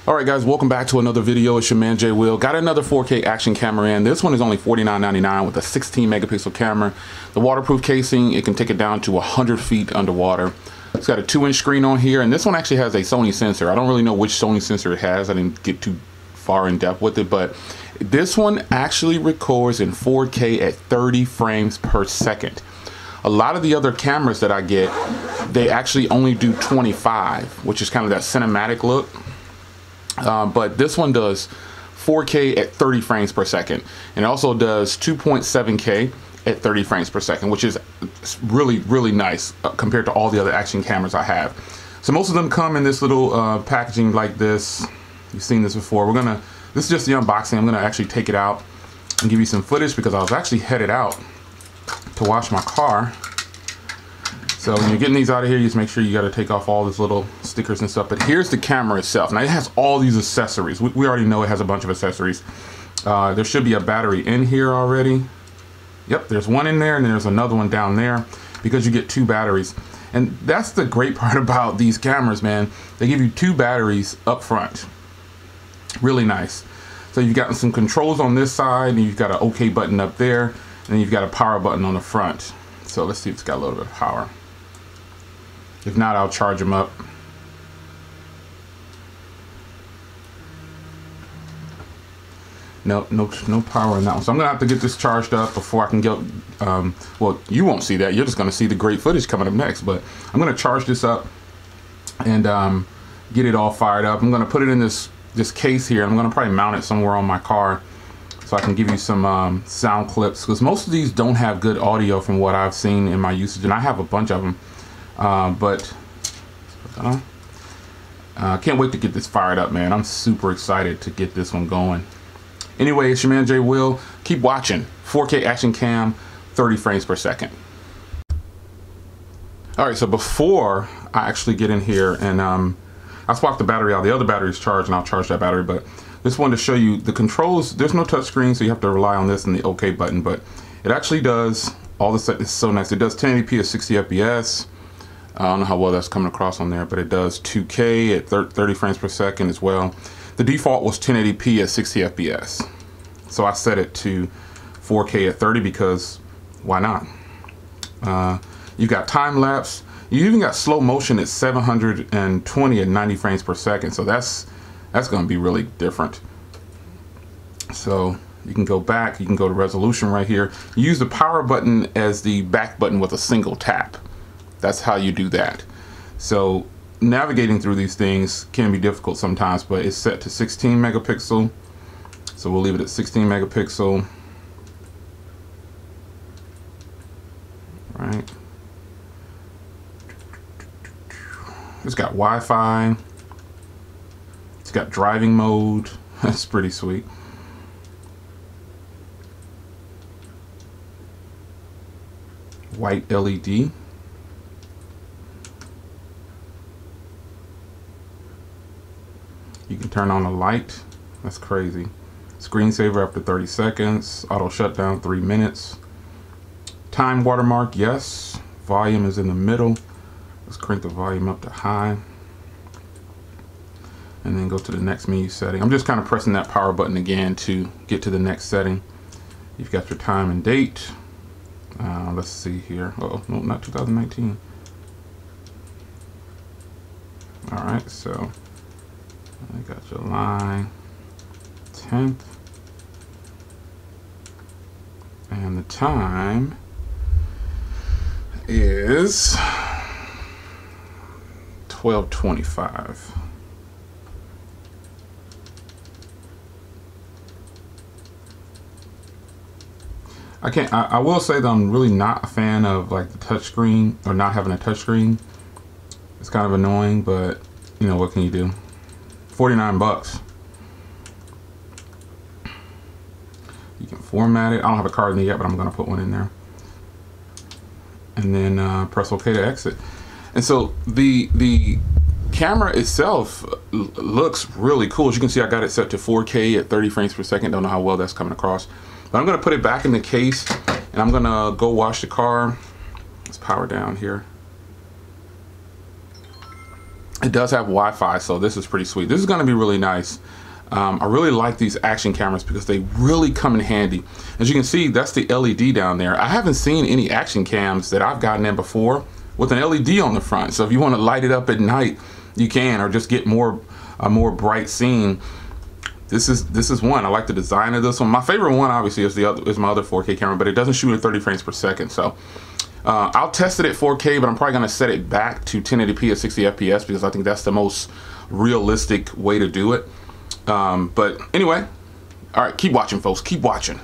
Alright guys, welcome back to another video. It's your man Jay Will. Got another 4K action camera in. This one is only $49.99 with a 16 megapixel camera. The waterproof casing, it can take it down to 100 feet underwater. It's got a 2-inch screen on here, and this one actually has a Sony sensor. I don't really know which Sony sensor it has. I didn't get too far in depth with it, but this one actually records in 4K at 30 frames per second. A lot of the other cameras that I get, they actually only do 25, which is kind of that cinematic look. But this one does 4K at 30 frames per second, and it also does 2.7K at 30 frames per second, which is really nice compared to all the other action cameras I have. So most of them come in this little packaging like this. You've seen this before. This is just the unboxing. I'm gonna actually take it out and give you some footage because I was actually headed out to wash my car. So when you're getting these out of here, you just make sure you got to take off all these little stickers and stuff. But here's the camera itself. Now it has all these accessories. We already know it has a bunch of accessories. There should be a battery in here already. Yep, there's one in there, and there's another one down there because you get 2 batteries. And that's the great part about these cameras, man. They give you 2 batteries up front. Really nice. So you've got some controls on this side, and you've got an OK button up there, and then you've got a power button on the front. So let's see if it's got a little bit of power. If not, I'll charge them up. No power in that one. So I'm gonna have to get this charged up before I can get, well, you won't see that. You're just gonna see the great footage coming up next, but I'm gonna charge this up and get it all fired up. I'm gonna put it in this case here. I'm gonna probably mount it somewhere on my car so I can give you some sound clips, because most of these don't have good audio from what I've seen in my usage, and I have a bunch of them. Can't wait to get this fired up, man. I'm super excited to get this one going. Anyway, it's your man Jay Will. Keep watching. 4K action cam, 30 frames per second. All right, so before I actually get in here and I swapped the battery out. The other battery is charged, and I'll charge that battery, but this one to show you the controls. There's no touch screen, so you have to rely on this and the OK button, but it actually does all this. It's so nice. It does 1080p at 60 FPS. I don't know how well that's coming across on there, but it does 2K at 30 frames per second as well. The default was 1080p at 60 FPS. So I set it to 4K at 30 because why not? You've got time lapse. You even got slow motion at 720 at 90 frames per second. So that's going to be really different. So you can go back, you can go to resolution right here. You use the power button as the back button with a single tap. That's how you do that. So navigating through these things can be difficult sometimes, but it's set to 16 megapixel. So we'll leave it at 16 megapixel. Right. It's got Wi-Fi. It's got driving mode. That's pretty sweet. White LED. You can turn on a light. That's crazy. Screensaver after 30 seconds. Auto shutdown 3 minutes. Time watermark, yes. Volume is in the middle. Let's crank the volume up to high. And then go to the next menu setting. I'm just kind of pressing that power button again to get to the next setting. You've got your time and date. Let's see here. Oh, no, not 2019. All right, so I got July 10th, and the time is 12:25. I will say that I'm really not a fan of like the touch screen, or not having a touch screen. It's kind of annoying, but you know, what can you do? 49 bucks. You can format it. I don't have a card in it yet, but I'm gonna put one in there. And then press OK to exit. And so the camera itself looks really cool. As you can see, I got it set to 4K at 30 frames per second. Don't know how well that's coming across. But I'm gonna put it back in the case, and I'm gonna go wash the car. Let's power down here. It does have Wi-Fi, so this is pretty sweet. This is going to be really nice. I really like these action cameras because they really come in handy. As you can see, that's the LED down there. I haven't seen any action cams that I've gotten in before with an LED on the front. So if you want to light it up at night, you can, or just get a more bright scene. This is one. I like the design of this one. My favorite one, obviously, is my other 4K camera, but it doesn't shoot at 30 frames per second. So I'll test it at 4K, but I'm probably going to set it back to 1080p at 60 FPS because I think that's the most realistic way to do it. But anyway, all right, keep watching, folks. Keep watching.